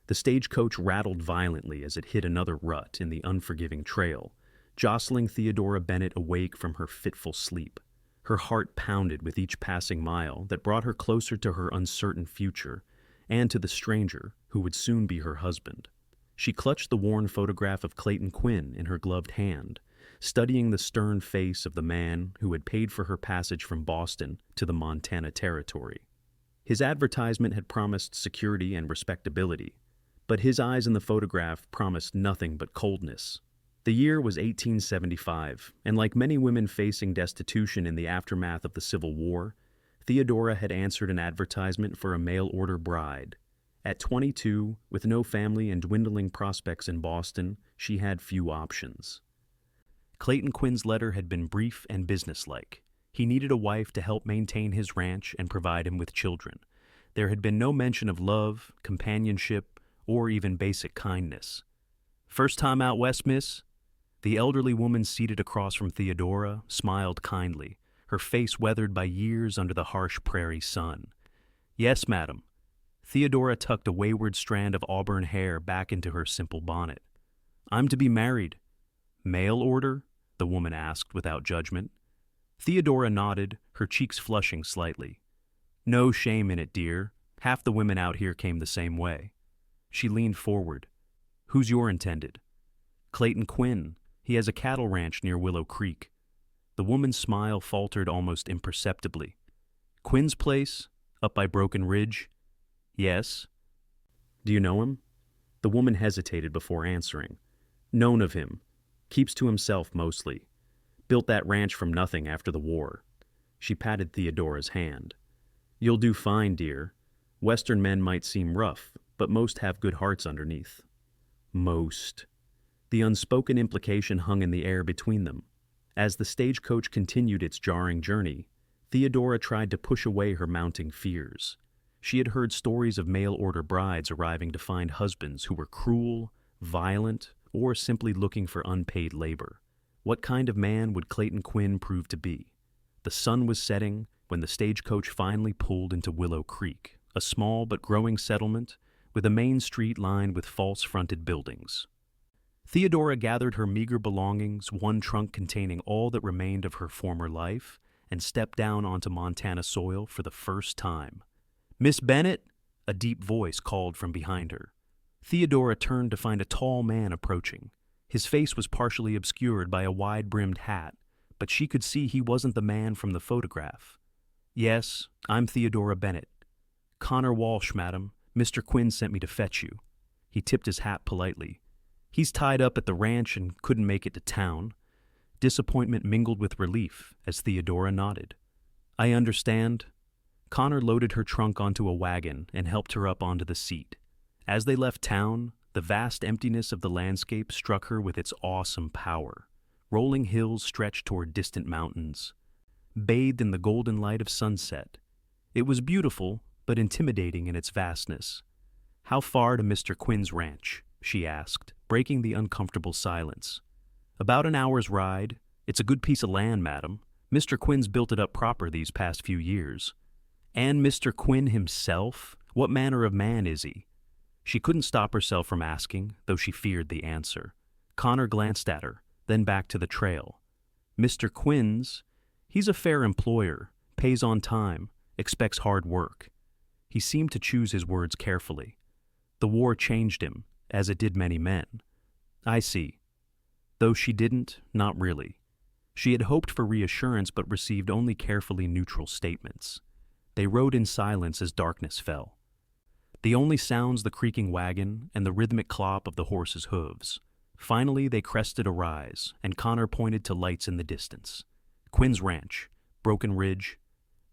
The stagecoach rattled violently as it hit another rut in the unforgiving trail, jostling Theodora Bennett awake from her fitful sleep. Her heart pounded with each passing mile that brought her closer to her uncertain future and to the stranger who would soon be her husband. She clutched the worn photograph of Clayton Quinn in her gloved hand, studying the stern face of the man who had paid for her passage from Boston to the Montana Territory. His advertisement had promised security and respectability, but his eyes in the photograph promised nothing but coldness. The year was 1875, and like many women facing destitution in the aftermath of the Civil War, Theodora had answered an advertisement for a mail-order bride. At 22, with no family and dwindling prospects in Boston, she had few options. Clayton Quinn's letter had been brief and businesslike. He needed a wife to help maintain his ranch and provide him with children. There had been no mention of love, companionship, or even basic kindness. "First time out west, miss?" The elderly woman seated across from Theodora smiled kindly, her face weathered by years under the harsh prairie sun. "Yes, madam." Theodora tucked a wayward strand of auburn hair back into her simple bonnet. "I'm to be married." "Mail order?" the woman asked without judgment. Theodora nodded, her cheeks flushing slightly. "No shame in it, dear. Half the women out here came the same way." She leaned forward. "Who's your intended?" "Clayton Quinn. He has a cattle ranch near Willow Creek." The woman's smile faltered almost imperceptibly. "Quinn's place? Up by Broken Ridge?" "Yes." "Do you know him?" The woman hesitated before answering. "Known of him. Keeps to himself mostly. Built that ranch from nothing after the war." She patted Theodora's hand. "You'll do fine, dear. Western men might seem rough, but most have good hearts underneath." Most. The unspoken implication hung in the air between them. As the stagecoach continued its jarring journey, Theodora tried to push away her mounting fears. She had heard stories of mail-order brides arriving to find husbands who were cruel, violent, or simply looking for unpaid labor. What kind of man would Clayton Quinn prove to be? The sun was setting when the stagecoach finally pulled into Willow Creek, a small but growing settlement with a main street lined with false-fronted buildings. Theodora gathered her meager belongings, one trunk containing all that remained of her former life, and stepped down onto Montana soil for the first time. "Miss Bennett?" a deep voice called from behind her. Theodora turned to find a tall man approaching. His face was partially obscured by a wide-brimmed hat, but she could see he wasn't the man from the photograph. "Yes, I'm Theodora Bennett." "Connor Walsh, madam. Mr. Quinn sent me to fetch you." He tipped his hat politely. "He's tied up at the ranch and couldn't make it to town." Disappointment mingled with relief as Theodora nodded. "I understand." Connor loaded her trunk onto a wagon and helped her up onto the seat. As they left town, the vast emptiness of the landscape struck her with its awesome power. Rolling hills stretched toward distant mountains, bathed in the golden light of sunset. It was beautiful, but intimidating in its vastness. "How far to Mr. Quinn's ranch?" she asked, breaking the uncomfortable silence. "About an hour's ride. It's a good piece of land, madam. Mr. Quinn's built it up proper these past few years." "And Mr. Quinn himself? What manner of man is he?" She couldn't stop herself from asking, though she feared the answer. Connor glanced at her, then back to the trail. "Mr. Quinn's? He's a fair employer, pays on time, expects hard work." He seemed to choose his words carefully. "The war changed him, as it did many men." "I see." Though she didn't, not really. She had hoped for reassurance but received only carefully neutral statements. They rode in silence as darkness fell. The only sounds the creaking wagon and the rhythmic clop of the horse's hooves. Finally, they crested a rise, and Connor pointed to lights in the distance. Quinn's ranch, Broken Ridge.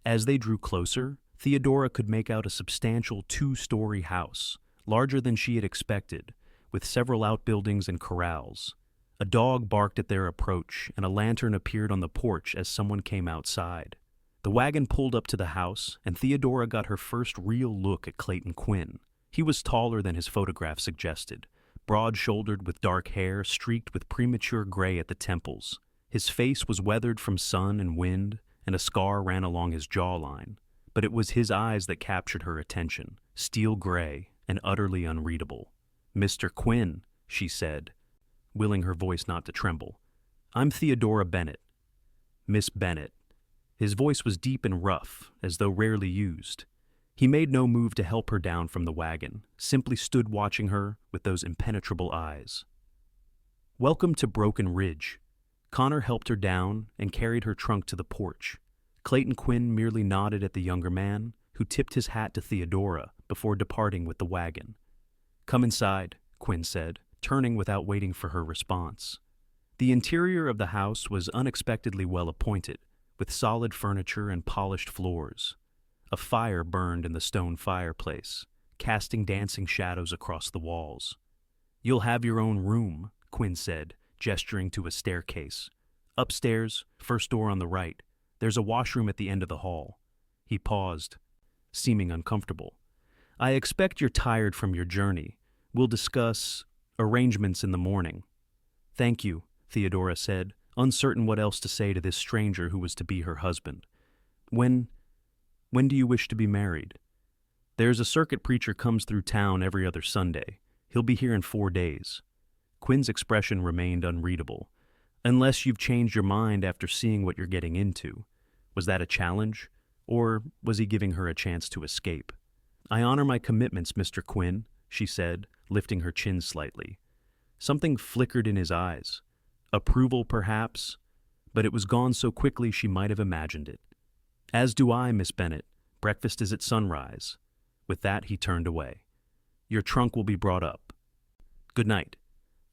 As they drew closer, Theodora could make out a substantial two-story house, larger than she had expected, with several outbuildings and corrals. A dog barked at their approach, and a lantern appeared on the porch as someone came outside. The wagon pulled up to the house, and Theodora got her first real look at Clayton Quinn. He was taller than his photograph suggested, broad-shouldered with dark hair streaked with premature gray at the temples. His face was weathered from sun and wind, and a scar ran along his jawline. But it was his eyes that captured her attention, steel gray, and utterly unreadable. "Mr. Quinn," she said, willing her voice not to tremble. "I'm Theodora Bennett." "Miss Bennett." His voice was deep and rough, as though rarely used. He made no move to help her down from the wagon, simply stood watching her with those impenetrable eyes. "Welcome to Broken Ridge." Connor helped her down and carried her trunk to the porch. Clayton Quinn merely nodded at the younger man, who tipped his hat to Theodora before departing with the wagon. "Come inside," Quinn said, turning without waiting for her response. The interior of the house was unexpectedly well appointed, with solid furniture and polished floors. A fire burned in the stone fireplace, casting dancing shadows across the walls. "You'll have your own room," Quinn said, gesturing to a staircase. "Upstairs, first door on the right. There's a washroom at the end of the hall." He paused, seeming uncomfortable. "I expect you're tired from your journey. We'll discuss arrangements in the morning." "Thank you," Theodora said, uncertain what else to say to this stranger who was to be her husband. When do you wish to be married?" "There's a circuit preacher comes through town every other Sunday. He'll be here in 4 days." Quinn's expression remained unreadable. "Unless you've changed your mind after seeing what you're getting into." Was that a challenge, or was he giving her a chance to escape? "I honor my commitments, Mr. Quinn," she said, lifting her chin slightly. Something flickered in his eyes. Approval, perhaps, but it was gone so quickly she might have imagined it. "As do I, Miss Bennett. Breakfast is at sunrise." With that, he turned away. "Your trunk will be brought up. Good night."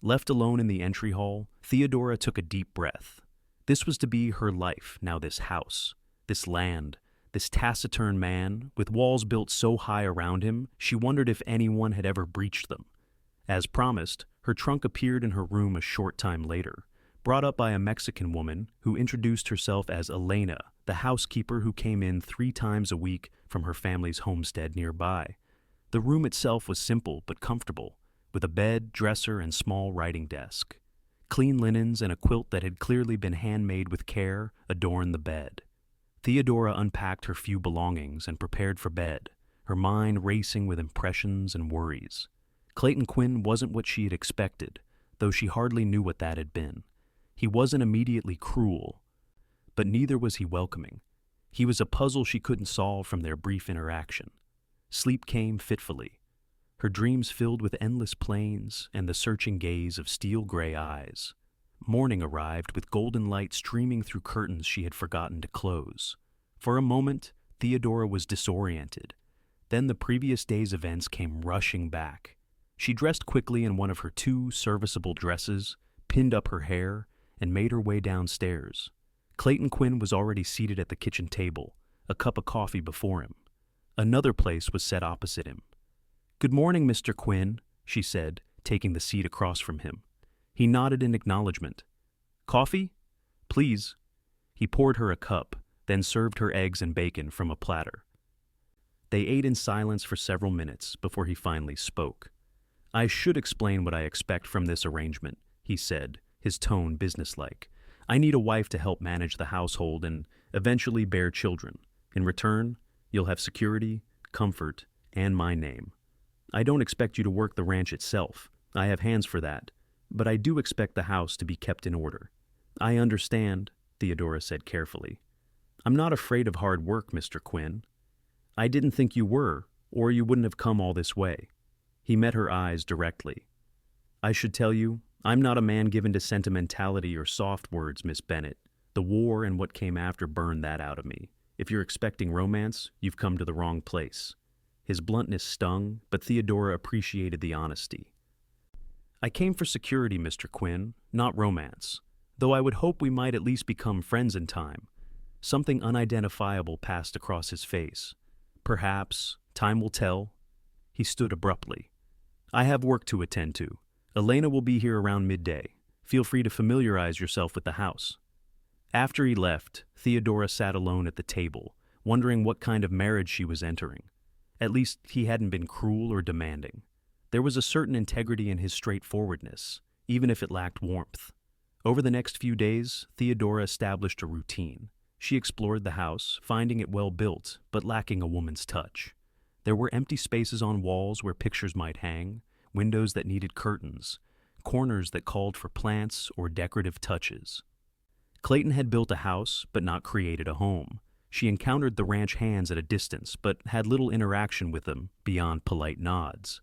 Left alone in the entry hall, Theodora took a deep breath. This was to be her life, now this house, this land, this taciturn man, with walls built so high around him, she wondered if anyone had ever breached them. As promised, her trunk appeared in her room a short time later, brought up by a Mexican woman who introduced herself as Elena, the housekeeper who came in 3 times a week from her family's homestead nearby. The room itself was simple but comfortable, with a bed, dresser, and small writing desk. Clean linens and a quilt that had clearly been handmade with care adorned the bed. Theodora unpacked her few belongings and prepared for bed, her mind racing with impressions and worries. Clayton Quinn wasn't what she had expected, though she hardly knew what that had been. He wasn't immediately cruel, but neither was he welcoming. He was a puzzle she couldn't solve from their brief interaction. Sleep came fitfully, her dreams filled with endless plains and the searching gaze of steel-gray eyes. Morning arrived with golden light streaming through curtains she had forgotten to close. For a moment, Theodora was disoriented. Then the previous day's events came rushing back. She dressed quickly in one of her 2 serviceable dresses, pinned up her hair, and made her way downstairs. Clayton Quinn was already seated at the kitchen table, a cup of coffee before him. Another place was set opposite him. "Good morning, Mr. Quinn," she said, taking the seat across from him. He nodded in acknowledgement. "Coffee? Please." He poured her a cup, then served her eggs and bacon from a platter. They ate in silence for several minutes before he finally spoke. "I should explain what I expect from this arrangement," he said, his tone businesslike. "I need a wife to help manage the household and eventually bear children. In return, you'll have security, comfort, and my name. I don't expect you to work the ranch itself. I have hands for that. But I do expect the house to be kept in order." "I understand," Theodora said carefully. "I'm not afraid of hard work, Mr. Quinn." "I didn't think you were, or you wouldn't have come all this way." He met her eyes directly. "I should tell you, I'm not a man given to sentimentality or soft words, Miss Bennett. The war and what came after burned that out of me. If you're expecting romance, you've come to the wrong place." His bluntness stung, but Theodora appreciated the honesty. "I came for security, Mr. Quinn, not romance, though I would hope we might at least become friends in time." Something unidentifiable passed across his face. "Perhaps. Time will tell." He stood abruptly. "I have work to attend to. Elena will be here around midday. Feel free to familiarize yourself with the house." After he left, Theodora sat alone at the table, wondering what kind of marriage she was entering. At least he hadn't been cruel or demanding. There was a certain integrity in his straightforwardness, even if it lacked warmth. Over the next few days, Theodora established a routine. She explored the house, finding it well built, but lacking a woman's touch. There were empty spaces on walls where pictures might hang, windows that needed curtains, corners that called for plants or decorative touches. Clayton had built a house, but not created a home. She encountered the ranch hands at a distance, but had little interaction with them beyond polite nods.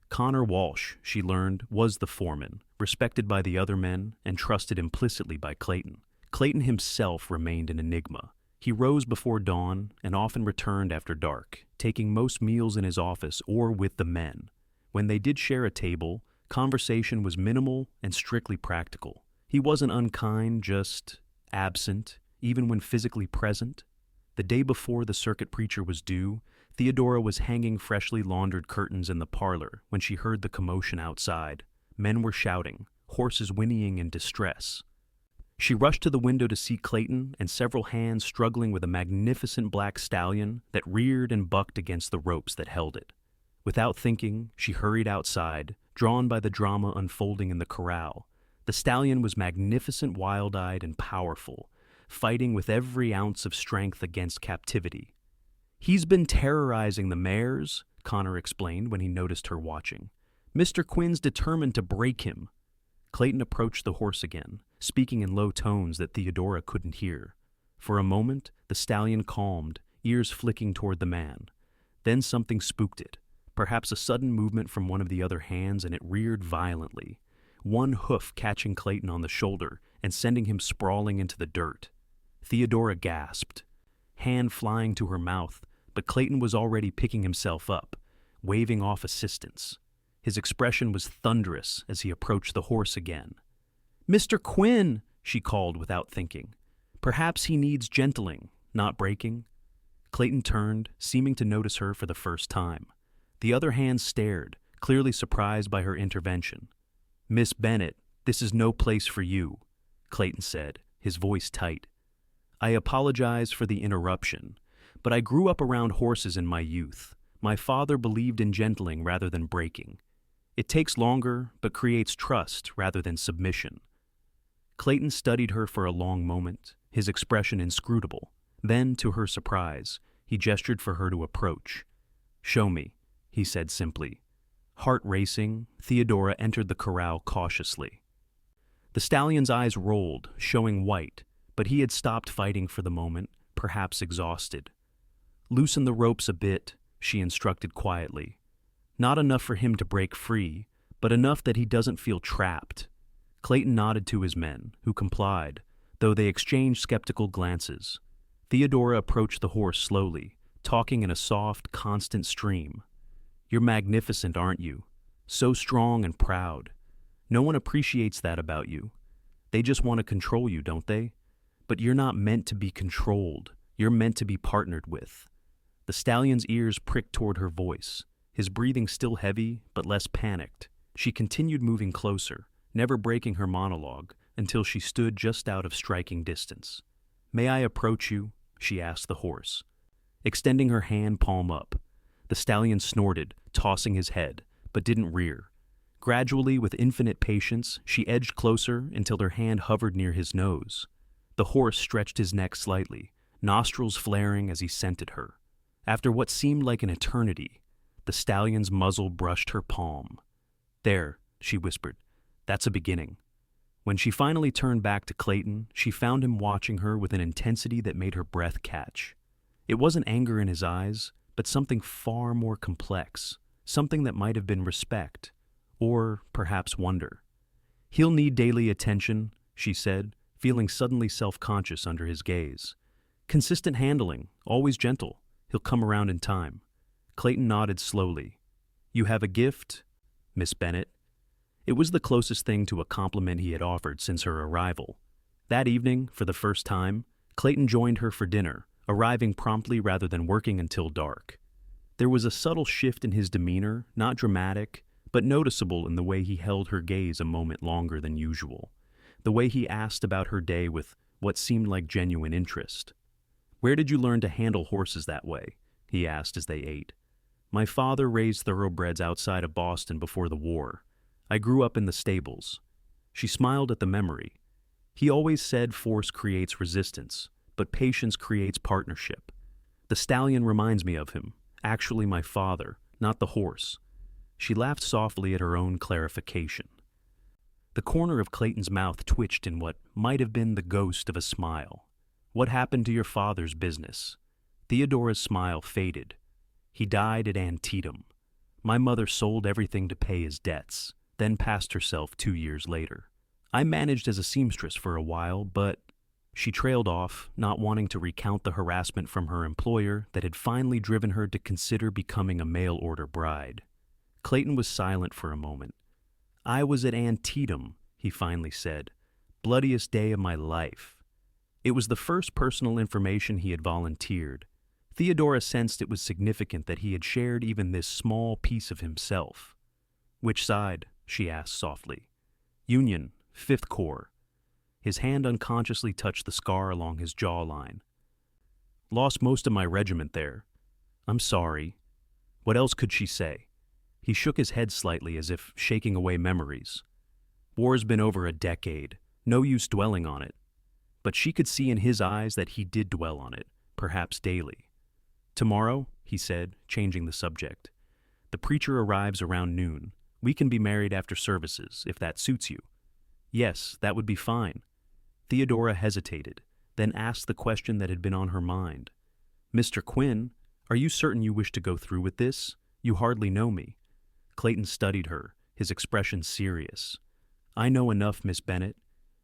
Connor Walsh, she learned, was the foreman, respected by the other men and trusted implicitly by Clayton. Clayton himself remained an enigma. He rose before dawn and often returned after dark, taking most meals in his office or with the men. When they did share a table, conversation was minimal and strictly practical. He wasn't unkind, just absent, even when physically present. The day before the circuit preacher was due, Theodora was hanging freshly laundered curtains in the parlor when she heard the commotion outside. Men were shouting, horses whinnying in distress. She rushed to the window to see Clayton and several hands struggling with a magnificent black stallion that reared and bucked against the ropes that held it. Without thinking, she hurried outside, drawn by the drama unfolding in the corral. The stallion was magnificent, wild-eyed, and powerful, fighting with every ounce of strength against captivity. "He's been terrorizing the mares," Connor explained when he noticed her watching. "Mr. Quinn's determined to break him." Clayton approached the horse again, speaking in low tones that Theodora couldn't hear. For a moment, the stallion calmed, ears flicking toward the man. Then something spooked it, perhaps a sudden movement from one of the other hands, and it reared violently, one hoof catching Clayton on the shoulder and sending him sprawling into the dirt. Theodora gasped, hand flying to her mouth, but Clayton was already picking himself up, waving off assistance. His expression was thunderous as he approached the horse again. "Mr. Quinn," she called without thinking. "Perhaps he needs gentling, not breaking." Clayton turned, seeming to notice her for the first time. The other hand stared, clearly surprised by her intervention. "Miss Bennett, this is no place for you," Clayton said, his voice tight. "I apologize for the interruption, but I grew up around horses in my youth. My father believed in gentling rather than breaking. It takes longer, but creates trust rather than submission." Clayton studied her for a long moment, his expression inscrutable. Then, to her surprise, he gestured for her to approach. "Show me," he said simply. Heart racing, Theodora entered the corral cautiously. The stallion's eyes rolled, showing white, but he had stopped fighting for the moment, perhaps exhausted. "Loosen the ropes a bit," she instructed quietly. Not enough for him to break free, but enough that he doesn't feel trapped. Clayton nodded to his men, who complied, though they exchanged skeptical glances. Theodora approached the horse slowly, talking in a soft, constant stream. "You're magnificent, aren't you? So strong and proud. No one appreciates that about you. They just want to control you, don't they? But you're not meant to be controlled. You're meant to be partnered with." The stallion's ears pricked toward her voice, his breathing still heavy but less panicked. She continued moving closer, never breaking her monologue, until she stood just out of striking distance. "May I approach you?" she asked the horse, extending her hand palm up. The stallion snorted, tossing his head, but didn't rear. Gradually, with infinite patience, she edged closer until her hand hovered near his nose. The horse stretched his neck slightly, nostrils flaring as he scented her. After what seemed like an eternity, the stallion's muzzle brushed her palm. "There," she whispered. "That's a beginning." When she finally turned back to Clayton, she found him watching her with an intensity that made her breath catch. It wasn't anger in his eyes, but something far more complex, something that might have been respect, or perhaps wonder. "He'll need daily attention," she said, feeling suddenly self-conscious under his gaze. "Consistent handling, always gentle. He'll come around in time." Clayton nodded slowly. "You have a gift, Miss Bennett." It was the closest thing to a compliment he had offered since her arrival. That evening, for the first time, Clayton joined her for dinner, arriving promptly rather than working until dark. There was a subtle shift in his demeanor, not dramatic, but noticeable in the way he held her gaze a moment longer than usual, the way he asked about her day with what seemed like genuine interest. "Where did you learn to handle horses that way?" he asked as they ate. "My father raised thoroughbreds outside of Boston before the war. I grew up in the stables." She smiled at the memory. "He always said force creates resistance, but patience creates partnership. The stallion reminds me of him, Actually my father, not the horse. She laughed softly at her own clarification. The corner of Clayton's mouth twitched in what might have been the ghost of a smile. What happened to your father's business? Theodora's smile faded. He died at Antietam. My mother sold everything to pay his debts, then passed herself 2 years later. I managed as a seamstress for a while, but she trailed off, not wanting to recount the harassment from her employer that had finally driven her to consider becoming a mail-order bride. Clayton was silent for a moment. I was at Antietam, he finally said. Bloodiest day of my life. It was the first personal information he had volunteered. Theodora sensed it was significant that he had shared even this small piece of himself. Which side? She asked softly. Union, 5th Corps. His hand unconsciously touched the scar along his jawline. Lost most of my regiment there. I'm sorry. What else could she say? He shook his head slightly as if shaking away memories. War's been over a decade. No use dwelling on it. But she could see in his eyes that he did dwell on it, perhaps daily. Tomorrow, he said, changing the subject. The preacher arrives around noon. We can be married after services, if that suits you. Yes, that would be fine. Theodora hesitated, then asked the question that had been on her mind. Mr. Quinn, are you certain you wish to go through with this? You hardly know me. Clayton studied her, his expression serious. I know enough, Miss Bennett.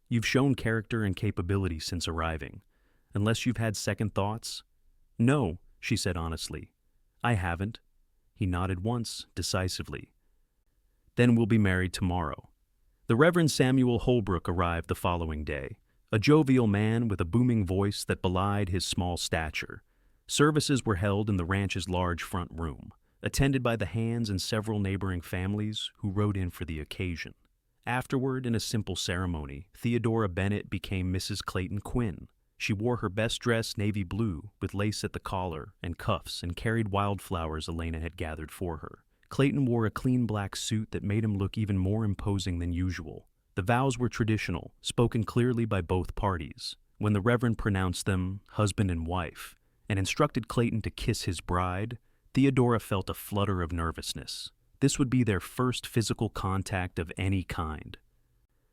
You've shown character and capability since arriving. Unless you've had second thoughts? No, she said honestly. I haven't. He nodded once, decisively. Then we'll be married tomorrow. The Reverend Samuel Holbrook arrived the following day, a jovial man with a booming voice that belied his small stature. Services were held in the ranch's large front room, attended by the Hands and several neighboring families who rode in for the occasion. Afterward, in a simple ceremony, Theodora Bennett became Mrs. Clayton Quinn. She wore her best dress navy blue, with lace at the collar and cuffs, and carried wildflowers Elena had gathered for her. Clayton wore a clean black suit that made him look even more imposing than usual. The vows were traditional, spoken clearly by both parties. When the Reverend pronounced them husband and wife, and instructed Clayton to kiss his bride, Theodora felt a flutter of nervousness. This would be their first physical contact of any kind.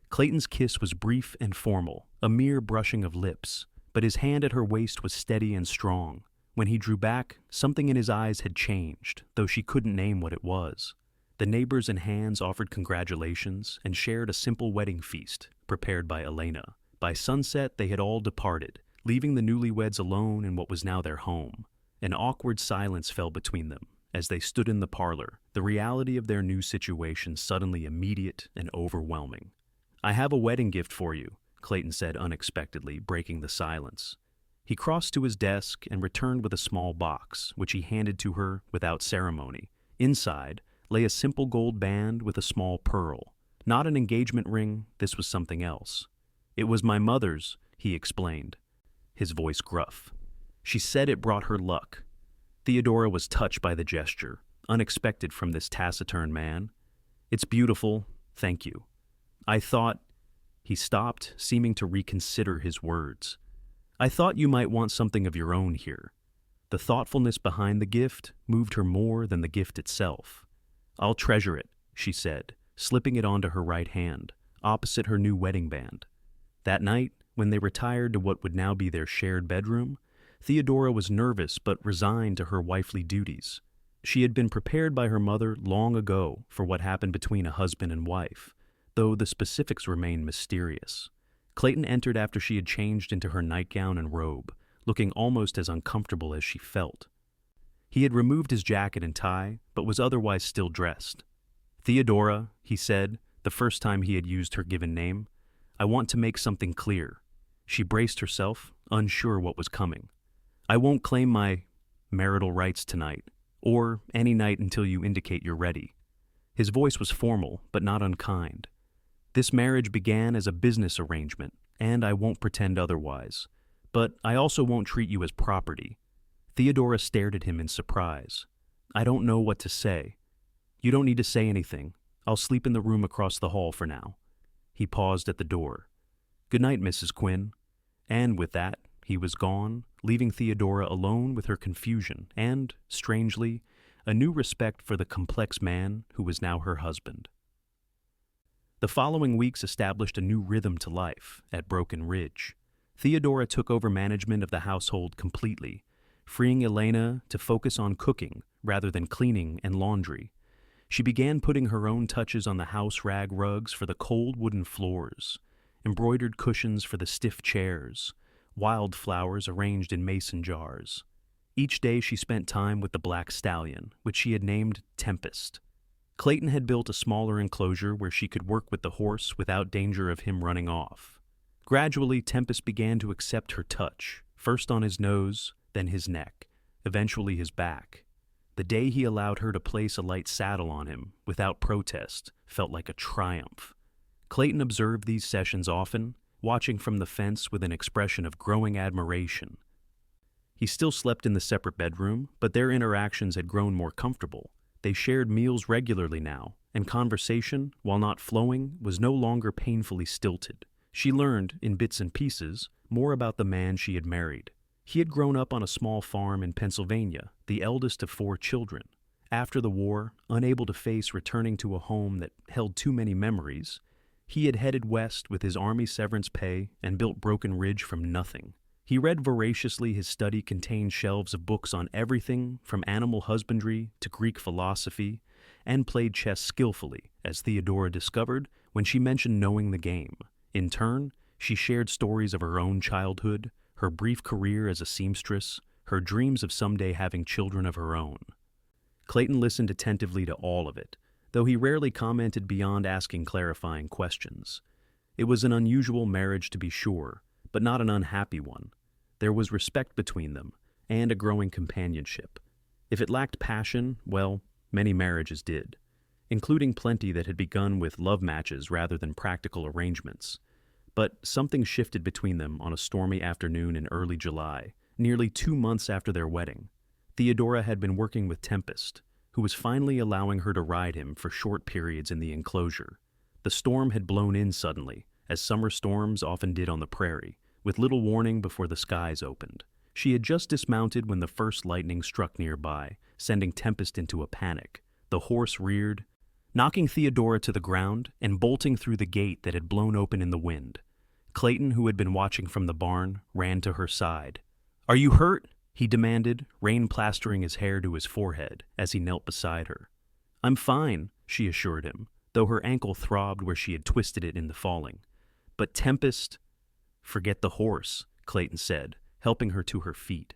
Clayton's kiss was brief and formal, a mere brushing of lips, but his hand at her waist was steady and strong. When he drew back, something in his eyes had changed, though she couldn't name what it was. The neighbors and Hands offered congratulations and shared a simple wedding feast, prepared by Elena. By sunset, they had all departed, leaving the newlyweds alone in what was now their home. An awkward silence fell between them. As they stood in the parlor, the reality of their new situation suddenly immediate and overwhelming. I have a wedding gift for you, Clayton said unexpectedly, breaking the silence. He crossed to his desk and returned with a small box, which he handed to her without ceremony. Inside lay a simple gold band with a small pearl. Not an engagement ring, this was something else. It was my mother's, he explained, his voice gruff. She said it brought her luck. Theodora was touched by the gesture, unexpected from this taciturn man. It's beautiful, thank you. I thought... He stopped, seeming to reconsider his words. I thought you might want something of your own here. The thoughtfulness behind the gift moved her more than the gift itself. I'll treasure it, she said, slipping it onto her right hand, opposite her new wedding band. That night, when they retired to what would now be their shared bedroom, Theodora was nervous but resigned to her wifely duties. She had been prepared by her mother long ago for what happened between a husband and wife, though the specifics remained mysterious. Clayton entered after she had changed into her nightgown and robe, looking almost as uncomfortable as she felt. He had removed his jacket and tie, but was otherwise still dressed. Theodora, he said, the first time he had used her given name, I want to make something clear. She braced herself, unsure what was coming. I won't claim my marital rights tonight, or any night until you indicate you're ready. His voice was formal, but not unkind. This marriage began as a business arrangement, and I won't pretend otherwise. But I also won't treat you as property. Theodora stared at him in surprise. I don't know what to say. You don't need to say anything. I'll sleep in the room across the hall for now. He paused at the door. Good night, Mrs. Quinn. And with that, he was gone, leaving Theodora alone with her confusion and, strangely, a new respect for the complex man who was now her husband. The following weeks established a new rhythm to life at Broken Ridge. Theodora took over management of the household completely, freeing Elena to focus on cooking rather than cleaning and laundry. She began putting her own touches on the house rag rugs for the cold wooden floors, embroidered cushions for the stiff chairs, wildflowers arranged in mason jars. Each day she spent time with the black stallion, which she had named Tempest. Clayton had built a smaller enclosure where she could work with the horse without danger of him running off. Gradually, Tempest began to accept her touch, first on his nose, then his neck, eventually his back. The day he allowed her to place a light saddle on him, without protest, felt like a triumph. Clayton observed these sessions often, watching from the fence with an expression of growing admiration. He still slept in the separate bedroom, but their interactions had grown more comfortable. They shared meals regularly now, and conversation, while not flowing, was no longer painfully stilted. She learned, in bits and pieces, more about the man she had married. He had grown up on a small farm in Pennsylvania, the eldest of 4 children. After the war, unable to face returning to a home that held too many memories, he had headed west with his Army severance pay and built Broken Ridge from nothing. He read voraciously. His study contained shelves of books on everything from animal husbandry to Greek philosophy, and played chess skillfully, as Theodora discovered when she mentioned knowing the game. In turn, she shared stories of her own childhood, her brief career as a seamstress, her dreams of someday having children of her own. Clayton listened attentively to all of it, though he rarely commented beyond asking clarifying questions. It was an unusual marriage, to be sure, but not an unhappy one. There was respect between them, and a growing companionship. If it lacked passion, well, many marriages did, including plenty that had begun with love matches rather than practical arrangements. But something shifted between them on a stormy afternoon in early July, nearly 2 months after their wedding. Theodora had been working with Tempest, who was finally allowing her to ride him for short periods in the enclosure. The storm had blown in suddenly, as summer storms often did on the prairie, with little warning before the skies opened. She had just dismounted when the first lightning struck nearby, sending Tempest into a panic. The horse reared, knocking Theodora to the ground and bolting through the gate that had blown open in the wind. Clayton, who had been watching from the barn, ran to her side. "Are you hurt?" he demanded, rain plastering his hair to his forehead as he knelt beside her. "I'm fine," she assured him, though her ankle throbbed where she had twisted it in the falling. "But Tempest—" "Forget the horse," Clayton said, helping her to her feet.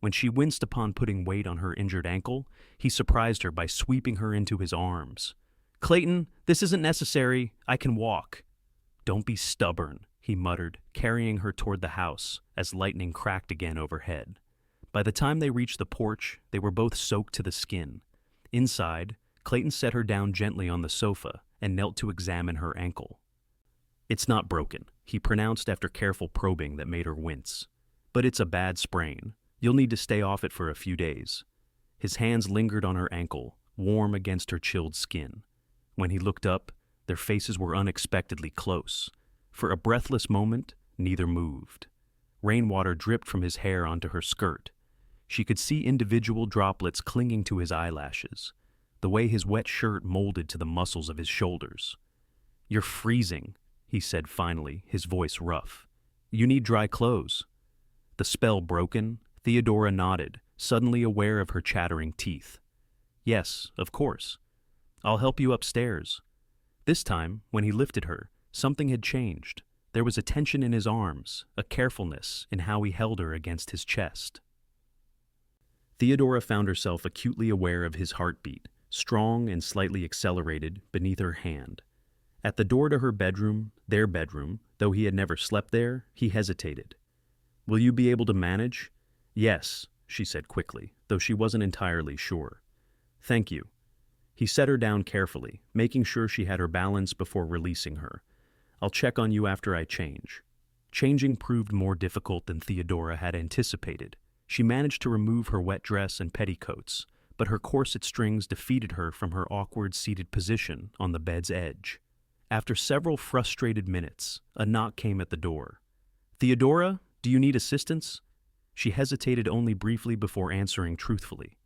When she winced upon putting weight on her injured ankle, he surprised her by sweeping her into his arms. "Clayton, this isn't necessary. I can walk." "Don't be stubborn," he muttered, carrying her toward the house as lightning cracked again overhead. By the time they reached the porch, they were both soaked to the skin. Inside, Clayton set her down gently on the sofa and knelt to examine her ankle. "It's not broken," he pronounced after careful probing that made her wince. "But it's a bad sprain. You'll need to stay off it for a few days." His hands lingered on her ankle, warm against her chilled skin. When he looked up, their faces were unexpectedly close. For a breathless moment, neither moved. Rainwater dripped from his hair onto her skirt. She could see individual droplets clinging to his eyelashes, the way his wet shirt molded to the muscles of his shoulders. "You're freezing," he said finally, his voice rough. "You need dry clothes." The spell broken, Theodora nodded, suddenly aware of her chattering teeth. "Yes, of course. I'll help you upstairs." This time, when he lifted her, something had changed. There was a tension in his arms, a carefulness in how he held her against his chest. Theodora found herself acutely aware of his heartbeat, strong and slightly accelerated, beneath her hand. At the door to her bedroom, their bedroom, though he had never slept there, he hesitated. "Will you be able to manage?" "Yes," she said quickly, though she wasn't entirely sure. "Thank you." He set her down carefully, making sure she had her balance before releasing her. "I'll check on you after I change." Changing proved more difficult than Theodora had anticipated. She managed to remove her wet dress and petticoats, but her corset strings defeated her from her awkward seated position on the bed's edge. After several frustrated minutes, a knock came at the door. "Theodora, Do you need assistance? She hesitated only briefly before answering truthfully.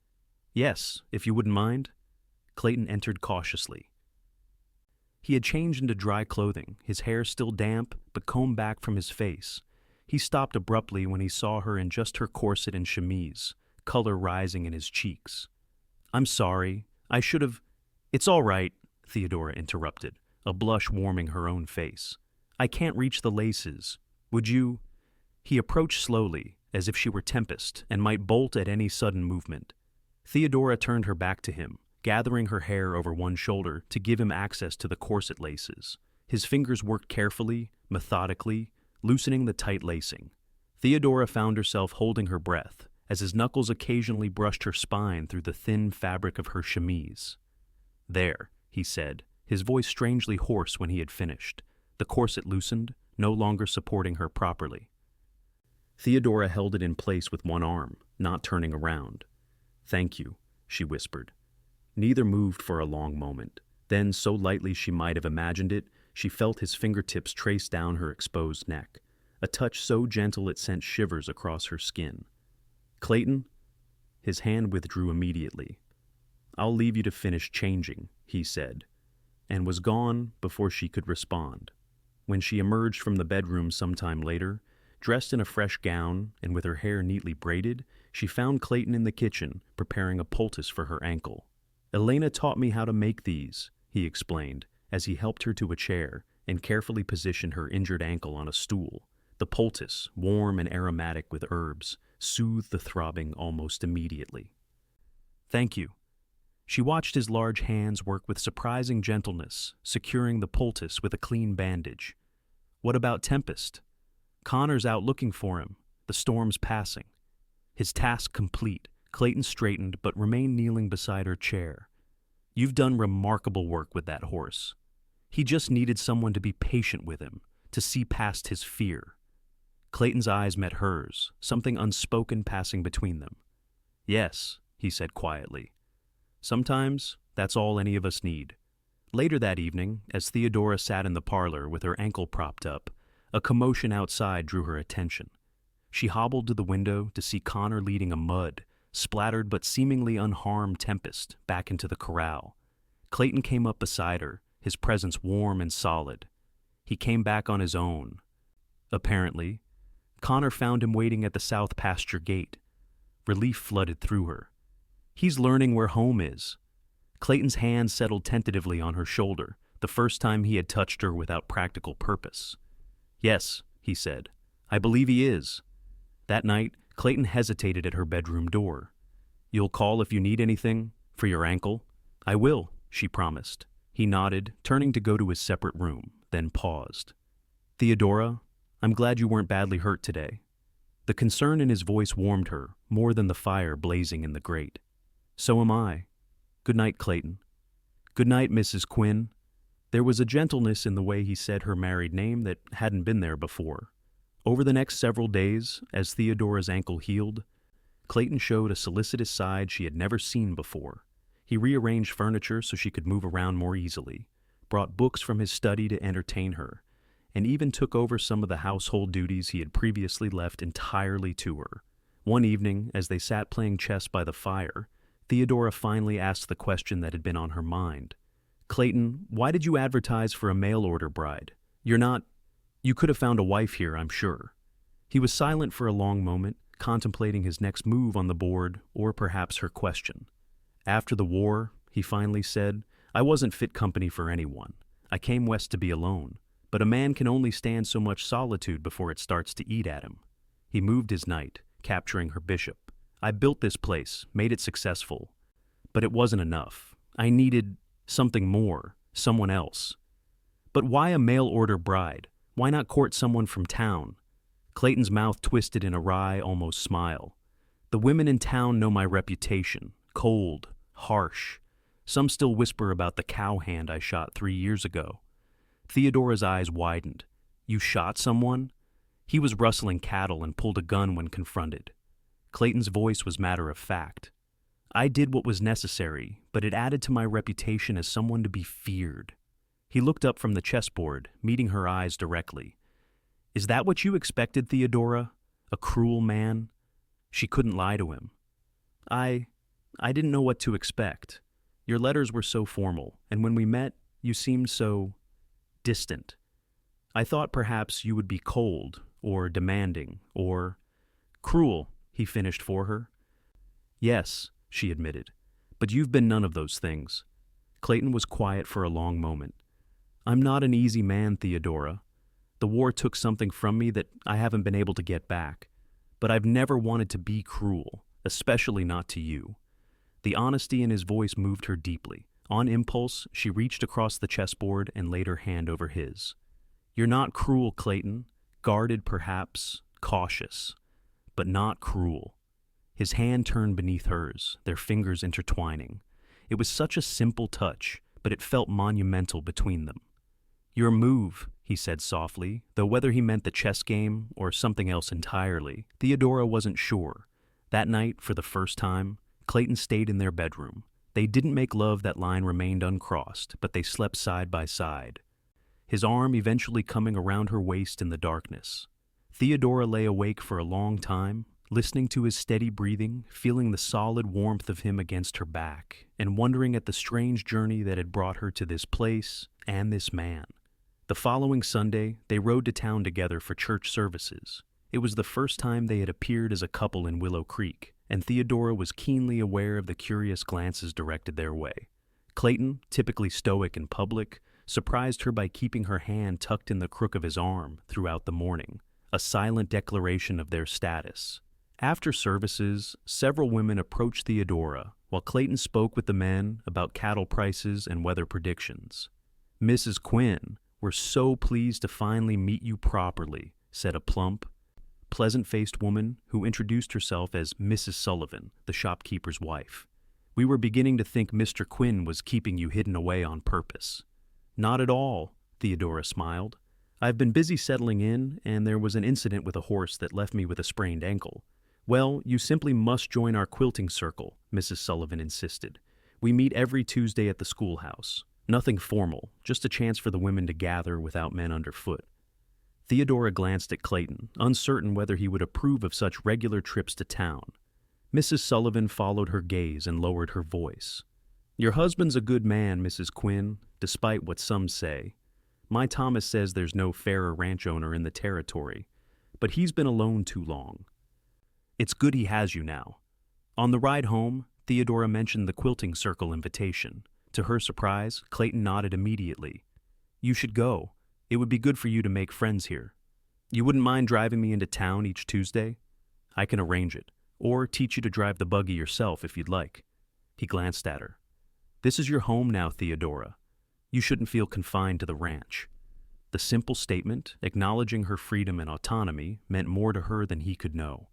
Yes, if you wouldn't mind. Clayton entered cautiously. He had changed into dry clothing, his hair still damp but combed back from his face. He stopped abruptly when he saw her in just her corset and chemise, color rising in his cheeks. I'm sorry. I should have... It's all right, Theodora interrupted, a blush warming her own face. I can't reach the laces. Would you... He approached slowly, as if she were Tempest and might bolt at any sudden movement. Theodora turned her back to him, gathering her hair over one shoulder to give him access to the corset laces. His fingers worked carefully, methodically, loosening the tight lacing. Theodora found herself holding her breath as his knuckles occasionally brushed her spine through the thin fabric of her chemise. There, he said, his voice strangely hoarse when he had finished. The corset loosened, no longer supporting her properly. Theodora held it in place with one arm, not turning around. Thank you, she whispered. Neither moved for a long moment. Then, so lightly she might have imagined it, she felt his fingertips trace down her exposed neck, a touch so gentle it sent shivers across her skin. Clayton? His hand withdrew immediately. I'll leave you to finish changing, he said, and was gone before she could respond. When she emerged from the bedroom sometime later, dressed in a fresh gown and with her hair neatly braided, she found Clayton in the kitchen preparing a poultice for her ankle. Elena taught me how to make these, he explained, as he helped her to a chair and carefully positioned her injured ankle on a stool. The poultice, warm and aromatic with herbs, soothed the throbbing almost immediately. Thank you. She watched his large hands work with surprising gentleness, securing the poultice with a clean bandage. What about Tempest? Connor's out looking for him. The storm's passing. His task complete, Clayton straightened but remained kneeling beside her chair. You've done remarkable work with that horse. He just needed someone to be patient with him, to see past his fear. Clayton's eyes met hers, something unspoken passing between them. Yes, he said quietly. Sometimes that's all any of us need. Later that evening, as Theodora sat in the parlor with her ankle propped up, a commotion outside drew her attention. She hobbled to the window to see Connor leading a splattered but seemingly unharmed Tempest back into the corral. Clayton came up beside her, his presence warm and solid. He came back on his own. Apparently, Connor found him waiting at the south pasture gate. Relief flooded through her. He's learning where home is. Clayton's hand settled tentatively on her shoulder, the first time he had touched her without practical purpose. Yes, he said. I believe he is. That night, Clayton hesitated at her bedroom door. You'll call if you need anything? For your ankle? I will, she promised. He nodded, turning to go to his separate room, then paused. Theodora, I'm glad you weren't badly hurt today. The concern in his voice warmed her, more than the fire blazing in the grate. So am I. Good night, Clayton. Good night, Mrs. Quinn. There was a gentleness in the way he said her married name that hadn't been there before. Over the next several days, as Theodora's ankle healed, Clayton showed a solicitous side she had never seen before. He rearranged furniture so she could move around more easily, brought books from his study to entertain her, and even took over some of the household duties he had previously left entirely to her. One evening, as they sat playing chess by the fire, Theodora finally asked the question that had been on her mind. Clayton, why did you advertise for a mail-order bride? You could have found a wife here, I'm sure. He was silent for a long moment, contemplating his next move on the board, or perhaps her question. After the war, he finally said, I wasn't fit company for anyone. I came west to be alone, but a man can only stand so much solitude before it starts to eat at him. He moved his knight, capturing her bishop. I built this place, made it successful, but it wasn't enough. I needed something more, someone else. But why a mail-order bride? Why not court someone from town? Clayton's mouth twisted in a wry, almost smile. The women in town know my reputation. Cold, harsh. Some still whisper about the cow hand I shot 3 years ago. Theodora's eyes widened. You shot someone? He was rustling cattle and pulled a gun when confronted. Clayton's voice was matter of fact. I did what was necessary, but it added to my reputation as someone to be feared. He looked up from the chessboard, meeting her eyes directly. Is that what you expected, Theodora? A cruel man? She couldn't lie to him. I didn't know what to expect. Your letters were so formal, and when we met, you seemed so distant. I thought perhaps you would be cold, or demanding, or cruel, he finished for her. Yes, she admitted, but you've been none of those things. Clayton was quiet for a long moment. I'm not an easy man, Theodora. The war took something from me that I haven't been able to get back. But I've never wanted to be cruel, especially not to you. The honesty in his voice moved her deeply. On impulse, she reached across the chessboard and laid her hand over his. You're not cruel, Clayton. Guarded, perhaps, cautious, but not cruel. His hand turned beneath hers, their fingers intertwining. It was such a simple touch, but it felt monumental between them. Your move, he said softly, though whether he meant the chess game or something else entirely, Theodora wasn't sure. That night, for the first time, Clayton stayed in their bedroom. They didn't make love, that line remained uncrossed, but they slept side by side. His arm eventually coming around her waist in the darkness. Theodora lay awake for a long time, listening to his steady breathing, feeling the solid warmth of him against her back, and wondering at the strange journey that had brought her to this place and this man. The following Sunday, they rode to town together for church services. It was the first time they had appeared as a couple in Willow Creek, and Theodora was keenly aware of the curious glances directed their way. Clayton, typically stoic in public, surprised her by keeping her hand tucked in the crook of his arm throughout the morning, a silent declaration of their status. After services, several women approached Theodora, while Clayton spoke with the men about cattle prices and weather predictions. Mrs. Quinn, we're so pleased to finally meet you properly, said a plump, pleasant-faced woman who introduced herself as Mrs. Sullivan, the shopkeeper's wife. We were beginning to think Mr. Quinn was keeping you hidden away on purpose. Not at all, Theodora smiled. I've been busy settling in, and there was an incident with a horse that left me with a sprained ankle. Well, you simply must join our quilting circle, Mrs. Sullivan insisted. We meet every Tuesday at the schoolhouse. Nothing formal, just a chance for the women to gather without men underfoot. Theodora glanced at Clayton, uncertain whether he would approve of such regular trips to town. Mrs. Sullivan followed her gaze and lowered her voice. Your husband's a good man, Mrs. Quinn, despite what some say. My Thomas says there's no fairer ranch owner in the territory, but he's been alone too long. It's good he has you now. On the ride home, Theodora mentioned the quilting circle invitation. To her surprise, Clayton nodded immediately. You should go. It would be good for you to make friends here. You wouldn't mind driving me into town each Tuesday? I can arrange it, or teach you to drive the buggy yourself if you'd like. He glanced at her. This is your home now, Theodora. You shouldn't feel confined to the ranch. The simple statement, acknowledging her freedom and autonomy, meant more to her than he could know.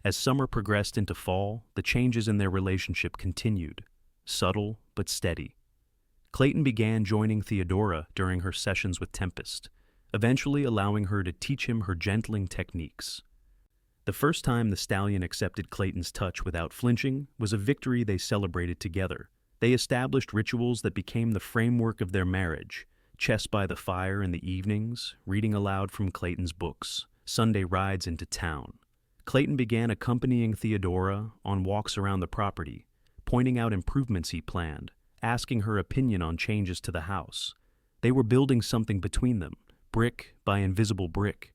As summer progressed into fall, the changes in their relationship continued, subtle but steady. Clayton began joining Theodora during her sessions with Tempest, eventually allowing her to teach him her gentling techniques. The first time the stallion accepted Clayton's touch without flinching was a victory they celebrated together. They established rituals that became the framework of their marriage: chess by the fire in the evenings, reading aloud from Clayton's books, Sunday rides into town. Clayton began accompanying Theodora on walks around the property, pointing out improvements he planned, asking her opinion on changes to the house. They were building something between them, brick by invisible brick.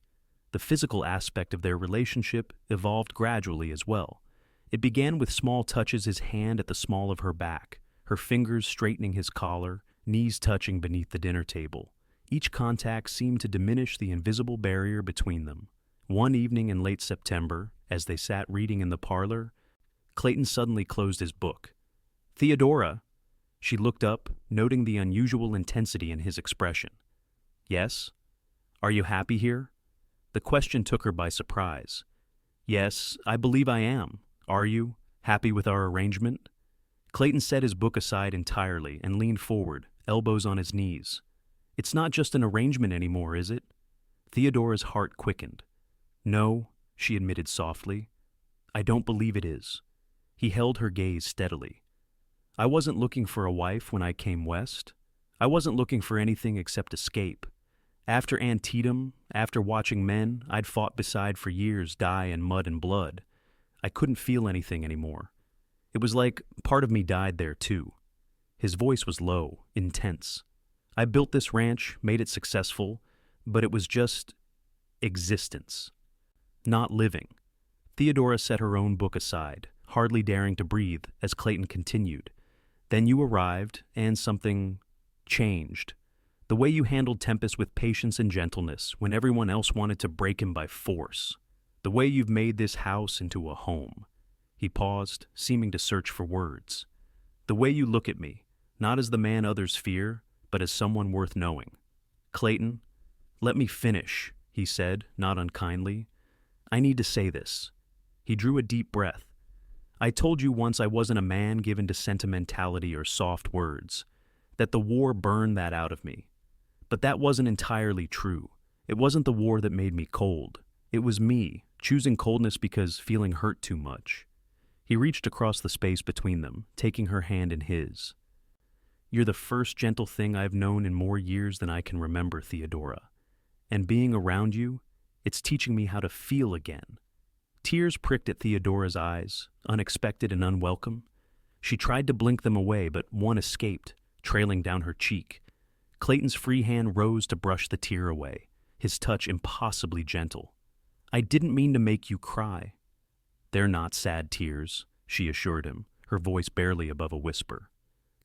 The physical aspect of their relationship evolved gradually as well. It began with small touches, his hand at the small of her back, her fingers straightening his collar, knees touching beneath the dinner table. Each contact seemed to diminish the invisible barrier between them. One evening in late September, as they sat reading in the parlor, Clayton suddenly closed his book. Theodora! She looked up, noting the unusual intensity in his expression. Yes? Are you happy here? The question took her by surprise. Yes, I believe I am. Are you? Happy with our arrangement? Clayton set his book aside entirely and leaned forward, elbows on his knees. It's not just an arrangement anymore, is it? Theodora's heart quickened. No, she admitted softly. I don't believe it is. He held her gaze steadily. I wasn't looking for a wife when I came west. I wasn't looking for anything except escape. After Antietam, after watching men I'd fought beside for years die in mud and blood, I couldn't feel anything anymore. It was like part of me died there too. His voice was low, intense. I built this ranch, made it successful, but it was just existence, not living. Theodora set her own book aside, hardly daring to breathe as Clayton continued. Then you arrived, and something changed. The way you handled Tempest with patience and gentleness when everyone else wanted to break him by force. The way you've made this house into a home. He paused, seeming to search for words. The way you look at me, not as the man others fear, but as someone worth knowing. Clayton, let me finish, he said, not unkindly. I need to say this. He drew a deep breath. I told you once I wasn't a man given to sentimentality or soft words, that the war burned that out of me. But that wasn't entirely true. It wasn't the war that made me cold. It was me, choosing coldness because feeling hurt too much. He reached across the space between them, taking her hand in his. You're the first gentle thing I've known in more years than I can remember, Theodora. And being around you, it's teaching me how to feel again. Tears pricked at Theodora's eyes, unexpected and unwelcome. She tried to blink them away, but one escaped, trailing down her cheek. Clayton's free hand rose to brush the tear away, his touch impossibly gentle. I didn't mean to make you cry. They're not sad tears, she assured him, her voice barely above a whisper.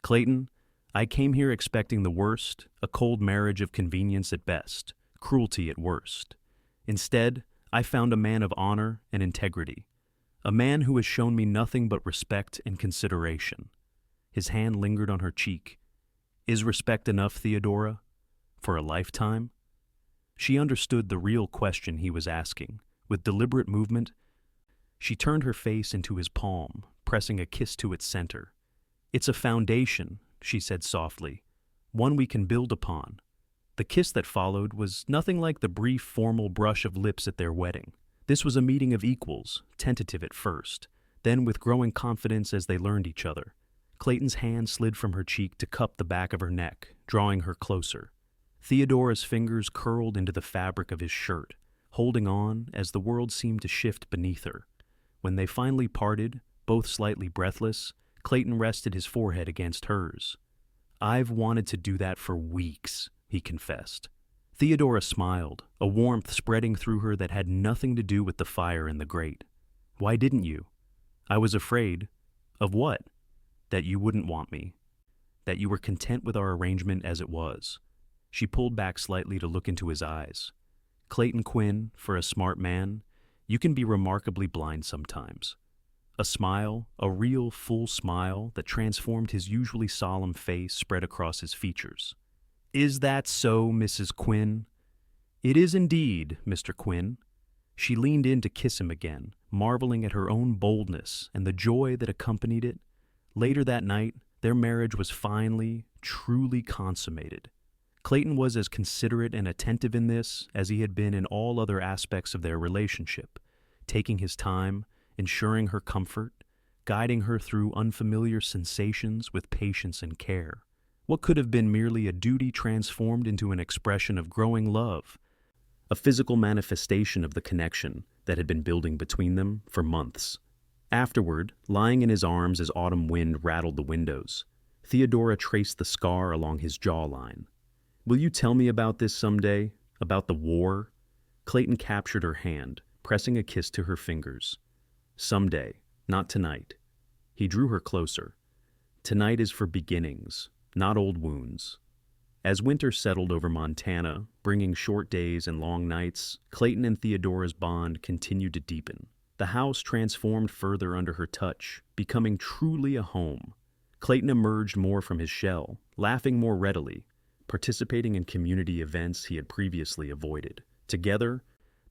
Clayton, I came here expecting the worst, a cold marriage of convenience at best, cruelty at worst. Instead, I found a man of honor and integrity, a man who has shown me nothing but respect and consideration. His hand lingered on her cheek. Is respect enough, Theodora? For a lifetime? She understood the real question he was asking. With deliberate movement, she turned her face into his palm, pressing a kiss to its center. It's a foundation, she said softly, one we can build upon. The kiss that followed was nothing like the brief, formal brush of lips at their wedding. This was a meeting of equals, tentative at first, then with growing confidence as they learned each other. Clayton's hand slid from her cheek to cup the back of her neck, drawing her closer. Theodora's fingers curled into the fabric of his shirt, holding on as the world seemed to shift beneath her. When they finally parted, both slightly breathless, Clayton rested his forehead against hers. I've wanted to do that for weeks, he confessed. Theodora smiled, a warmth spreading through her that had nothing to do with the fire in the grate. Why didn't you? I was afraid. Of what? That you wouldn't want me. That you were content with our arrangement as it was. She pulled back slightly to look into his eyes. Clayton Quinn, for a smart man, you can be remarkably blind sometimes. A smile, a real full smile that transformed his usually solemn face spread across his features. Is that so, Mrs. Quinn? It is indeed, Mr. Quinn. She leaned in to kiss him again, marveling at her own boldness and the joy that accompanied it. Later that night, their marriage was finally, truly consummated. Clayton was as considerate and attentive in this as he had been in all other aspects of their relationship, taking his time, ensuring her comfort, guiding her through unfamiliar sensations with patience and care. What could have been merely a duty transformed into an expression of growing love, a physical manifestation of the connection that had been building between them for months. Afterward, lying in his arms as autumn wind rattled the windows, Theodora traced the scar along his jawline. Will you tell me about this someday? About the war? Clayton captured her hand, pressing a kiss to her fingers. Someday, not tonight. He drew her closer. Tonight is for beginnings, not old wounds. As winter settled over Montana, bringing short days and long nights, Clayton and Theodora's bond continued to deepen. The house transformed further under her touch, becoming truly a home. Clayton emerged more from his shell, laughing more readily, participating in community events he had previously avoided. Together,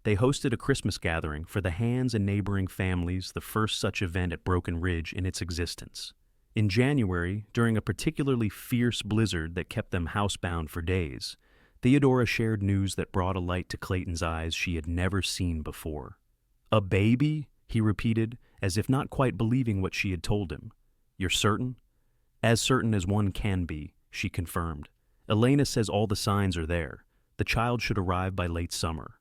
they hosted a Christmas gathering for the Hands and neighboring families, the first such event at Broken Ridge in its existence. In January, during a particularly fierce blizzard that kept them housebound for days, Theodora shared news that brought a light to Clayton's eyes she had never seen before. A baby? He repeated, as if not quite believing what she had told him. You're certain? As certain as one can be, she confirmed. Elena says all the signs are there. The child should arrive by late summer.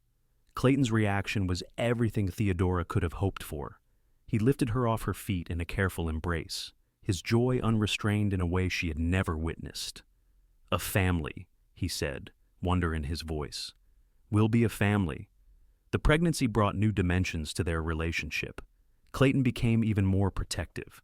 Clayton's reaction was everything Theodora could have hoped for. He lifted her off her feet in a careful embrace, his joy unrestrained in a way she had never witnessed. "A family," he said, wonder in his voice. "We'll be a family." The pregnancy brought new dimensions to their relationship. Clayton became even more protective,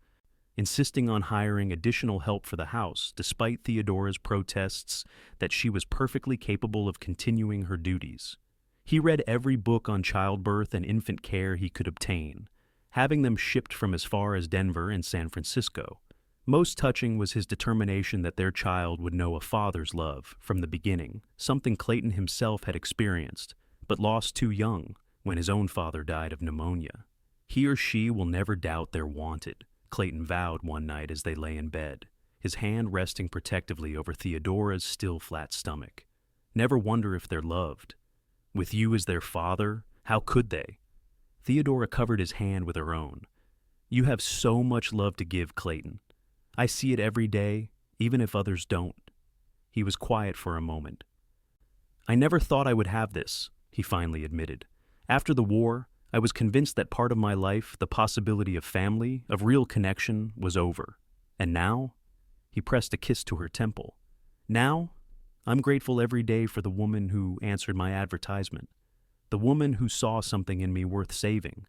insisting on hiring additional help for the house despite Theodora's protests that she was perfectly capable of continuing her duties. He read every book on childbirth and infant care he could obtain, having them shipped from as far as Denver and San Francisco. Most touching was his determination that their child would know a father's love from the beginning, something Clayton himself had experienced, but lost too young when his own father died of pneumonia. He or she will never doubt they're wanted, Clayton vowed one night as they lay in bed, his hand resting protectively over Theodora's still flat stomach. Never wonder if they're loved. With you as their father, how could they? Theodora covered his hand with her own. You have so much love to give, Clayton. I see it every day, even if others don't. He was quiet for a moment. I never thought I would have this, he finally admitted. After the war, I was convinced that part of my life, the possibility of family, of real connection, was over. And now? He pressed a kiss to her temple. Now? I'm grateful every day for the woman who answered my advertisement. The woman who saw something in me worth saving.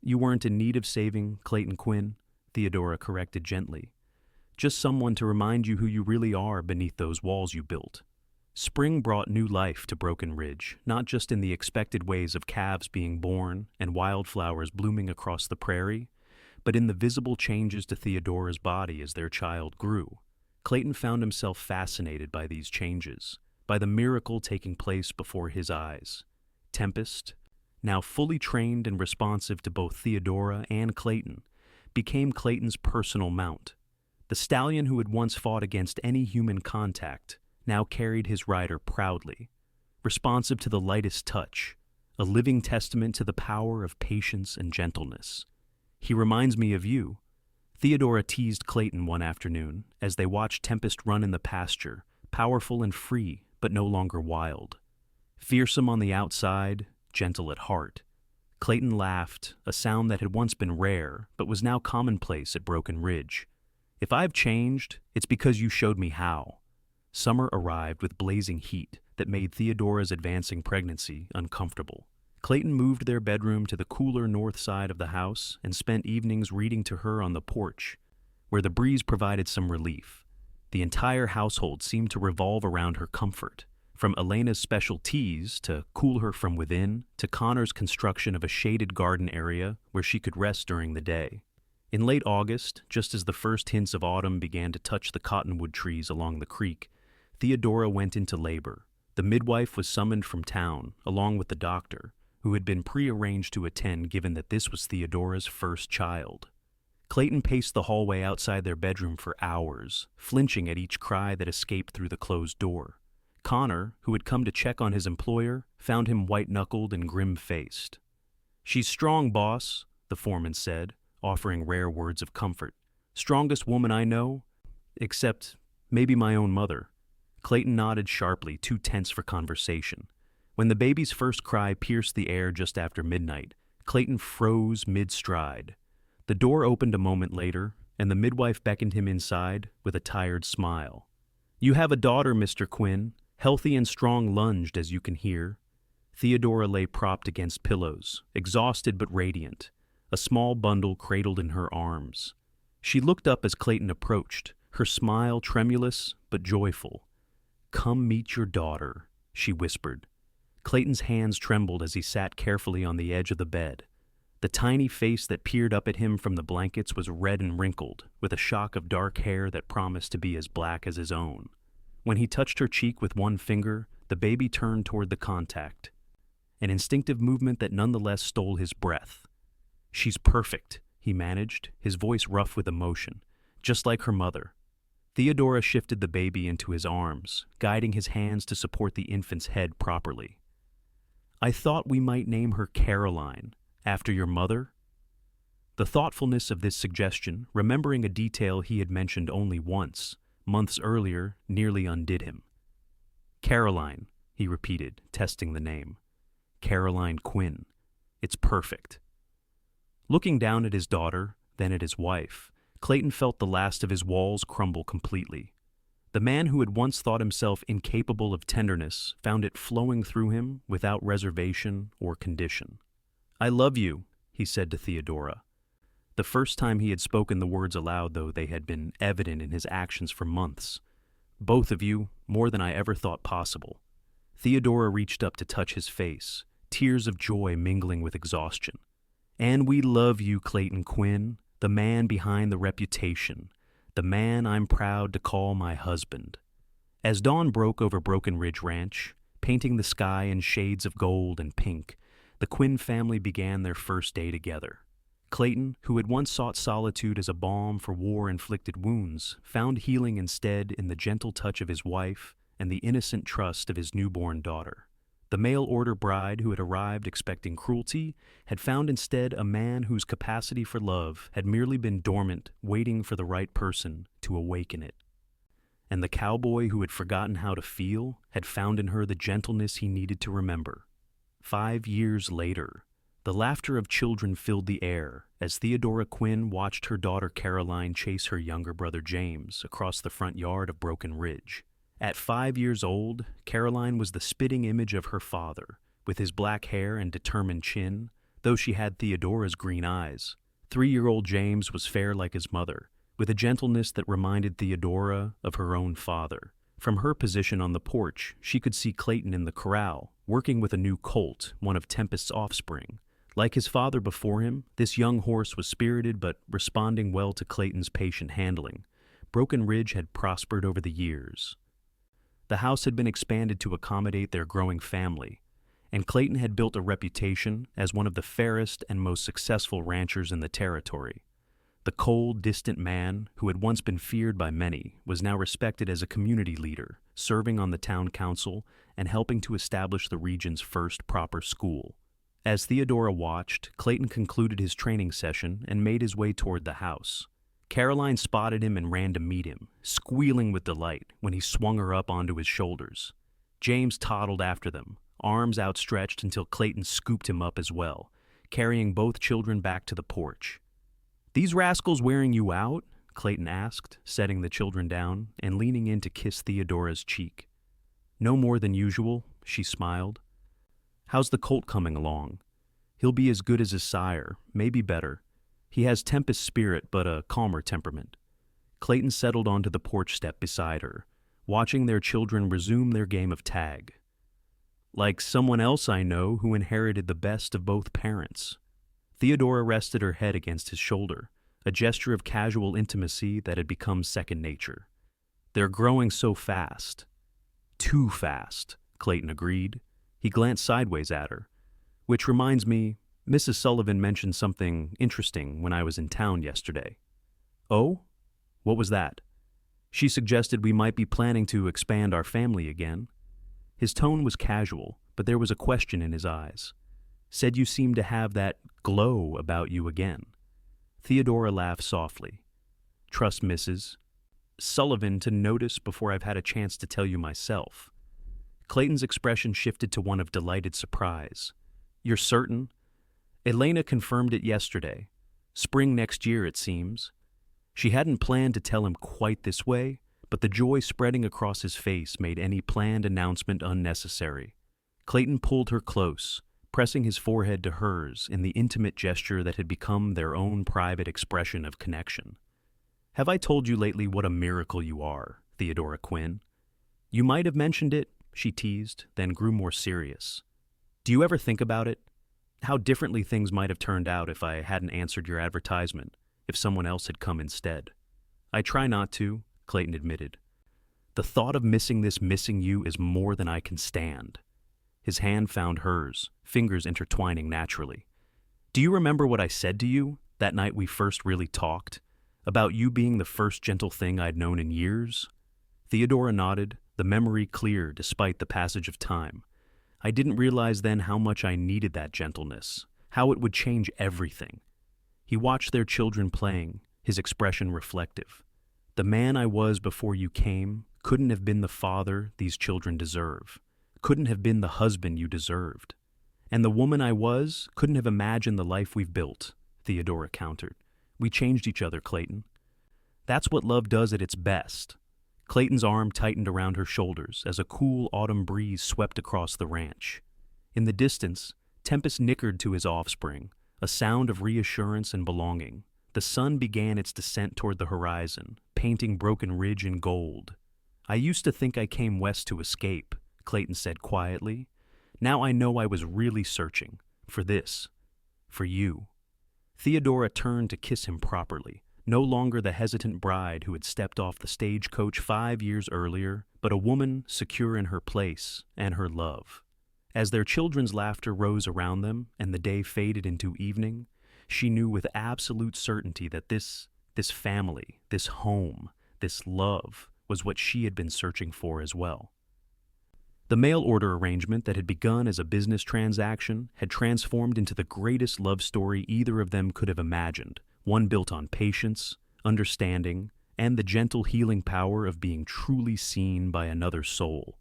You weren't in need of saving, Clayton Quinn, Theodora corrected gently. Just someone to remind you who you really are beneath those walls you built. Spring brought new life to Broken Ridge, not just in the expected ways of calves being born and wildflowers blooming across the prairie, but in the visible changes to Theodora's body as their child grew. Clayton found himself fascinated by these changes, by the miracle taking place before his eyes. Tempest, now fully trained and responsive to both Theodora and Clayton, became Clayton's personal mount. The stallion who had once fought against any human contact now carried his rider proudly, responsive to the lightest touch, a living testament to the power of patience and gentleness. He reminds me of you. Theodora teased Clayton one afternoon as they watched Tempest run in the pasture, powerful and free, but no longer wild. Fearsome on the outside, gentle at heart. Clayton laughed, a sound that had once been rare, but was now commonplace at Broken Ridge. If I've changed, it's because you showed me how. Summer arrived with blazing heat that made Theodora's advancing pregnancy uncomfortable. Clayton moved their bedroom to the cooler north side of the house and spent evenings reading to her on the porch, where the breeze provided some relief. The entire household seemed to revolve around her comfort, from Elena's special teas to cool her from within, to Connor's construction of a shaded garden area where she could rest during the day. In late August, just as the first hints of autumn began to touch the cottonwood trees along the creek, Theodora went into labor. The midwife was summoned from town, along with the doctor, who had been prearranged to attend given that this was Theodora's first child. Clayton paced the hallway outside their bedroom for hours, flinching at each cry that escaped through the closed door. Connor, who had come to check on his employer, found him white-knuckled and grim-faced. "She's strong, boss," the foreman said, offering rare words of comfort. "Strongest woman I know, except maybe my own mother." Clayton nodded sharply, too tense for conversation. When the baby's first cry pierced the air just after midnight, Clayton froze mid-stride. The door opened a moment later, and the midwife beckoned him inside with a tired smile. "You have a daughter, Mr. Quinn, healthy and strong, lunged, as you can hear." Theodora lay propped against pillows, exhausted but radiant, a small bundle cradled in her arms. She looked up as Clayton approached, her smile tremulous but joyful. "Come meet your daughter," she whispered. Clayton's hands trembled as he sat carefully on the edge of the bed. The tiny face that peered up at him from the blankets was red and wrinkled, with a shock of dark hair that promised to be as black as his own. When he touched her cheek with one finger, the baby turned toward the contact, an instinctive movement that nonetheless stole his breath. "She's perfect," he managed, his voice rough with emotion, "just like her mother." Theodora shifted the baby into his arms, guiding his hands to support the infant's head properly. "I thought we might name her Caroline, after your mother?" The thoughtfulness of this suggestion, remembering a detail he had mentioned only once, months earlier, nearly undid him. "Caroline," he repeated, testing the name. Caroline Quinn. It's perfect. Looking down at his daughter, then at his wife, Clayton felt the last of his walls crumble completely. The man who had once thought himself incapable of tenderness found it flowing through him without reservation or condition. I love you, he said to Theodora. The first time he had spoken the words aloud, though they had been evident in his actions for months. Both of you, more than I ever thought possible. Theodora reached up to touch his face, tears of joy mingling with exhaustion. And we love you, Clayton Quinn, the man behind the reputation, the man I'm proud to call my husband. As dawn broke over Broken Ridge Ranch, painting the sky in shades of gold and pink, the Quinn family began their first day together. Clayton, who had once sought solitude as a balm for war-inflicted wounds, found healing instead in the gentle touch of his wife and the innocent trust of his newborn daughter. The mail-order bride who had arrived expecting cruelty had found instead a man whose capacity for love had merely been dormant, waiting for the right person to awaken it. And the cowboy who had forgotten how to feel had found in her the gentleness he needed to remember. 5 years later, the laughter of children filled the air as Theodora Quinn watched her daughter Caroline chase her younger brother James across the front yard of Broken Ridge. At 5 years old, Caroline was the spitting image of her father, with his black hair and determined chin, though she had Theodora's green eyes. 3-year-old James was fair like his mother, with a gentleness that reminded Theodora of her own father. From her position on the porch, she could see Clayton in the corral, working with a new colt, one of Tempest's offspring. Like his father before him, this young horse was spirited but responding well to Clayton's patient handling. Broken Ridge had prospered over the years. The house had been expanded to accommodate their growing family, and Clayton had built a reputation as one of the fairest and most successful ranchers in the territory. The cold, distant man, who had once been feared by many, was now respected as a community leader, serving on the town council and helping to establish the region's first proper school. As Theodora watched, Clayton concluded his training session and made his way toward the house. Caroline spotted him and ran to meet him, squealing with delight when he swung her up onto his shoulders. James toddled after them, arms outstretched until Clayton scooped him up as well, carrying both children back to the porch. "These rascals wearing you out?" Clayton asked, setting the children down and leaning in to kiss Theodora's cheek. "No more than usual," she smiled. "How's the colt coming along? He'll be as good as his sire, maybe better. He has Tempest spirit, but a calmer temperament." Clayton settled onto the porch step beside her, watching their children resume their game of tag. "Like someone else I know who inherited the best of both parents." Theodora rested her head against his shoulder, a gesture of casual intimacy that had become second nature. "They're growing so fast." "Too fast," Clayton agreed. He glanced sideways at her. "Which reminds me, Mrs. Sullivan mentioned something interesting when I was in town yesterday." "Oh? What was that?" "She suggested we might be planning to expand our family again." His tone was casual, but there was a question in his eyes. "Said you seemed to have that glow about you again." Theodora laughed softly. "Trust Mrs. Sullivan to notice before I've had a chance to tell you myself." Clayton's expression shifted to one of delighted surprise. "You're certain?" "Elena confirmed it yesterday. Spring next year, it seems." She hadn't planned to tell him quite this way, but the joy spreading across his face made any planned announcement unnecessary. Clayton pulled her close, pressing his forehead to hers in the intimate gesture that had become their own private expression of connection. "Have I told you lately what a miracle you are, Theodora Quinn?" "You might have mentioned it," she teased, then grew more serious. "Do you ever think about it? How differently things might have turned out if I hadn't answered your advertisement, if someone else had come instead?" "I try not to," Clayton admitted. "The thought of missing you is more than I can stand." His hand found hers, fingers intertwining naturally. "Do you remember what I said to you that night we first really talked? About you being the first gentle thing I'd known in years?" Theodora nodded, the memory clear despite the passage of time. "I didn't realize then how much I needed that gentleness, how it would change everything." He watched their children playing, his expression reflective. "The man I was before you came couldn't have been the father these children deserve. couldn't have been the husband you deserved. And the woman I was couldn't have imagined the life we've built, Theodora countered. We changed each other, Clayton. That's what love does at its best. Clayton's arm tightened around her shoulders as a cool autumn breeze swept across the ranch. In the distance, Tempest nickered to his offspring, a sound of reassurance and belonging. The sun began its descent toward the horizon, painting Broken Ridge in gold. I used to think I came west to escape, Clayton said quietly. Now I know I was really searching. For this. For you. Theodora turned to kiss him properly, no longer the hesitant bride who had stepped off the stagecoach 5 years earlier, but a woman secure in her place and her love. As their children's laughter rose around them and the day faded into evening, she knew with absolute certainty that this family, this home, this love was what she had been searching for as well. The mail order arrangement that had begun as a business transaction had transformed into the greatest love story either of them could have imagined, one built on patience, understanding, and the gentle healing power of being truly seen by another soul.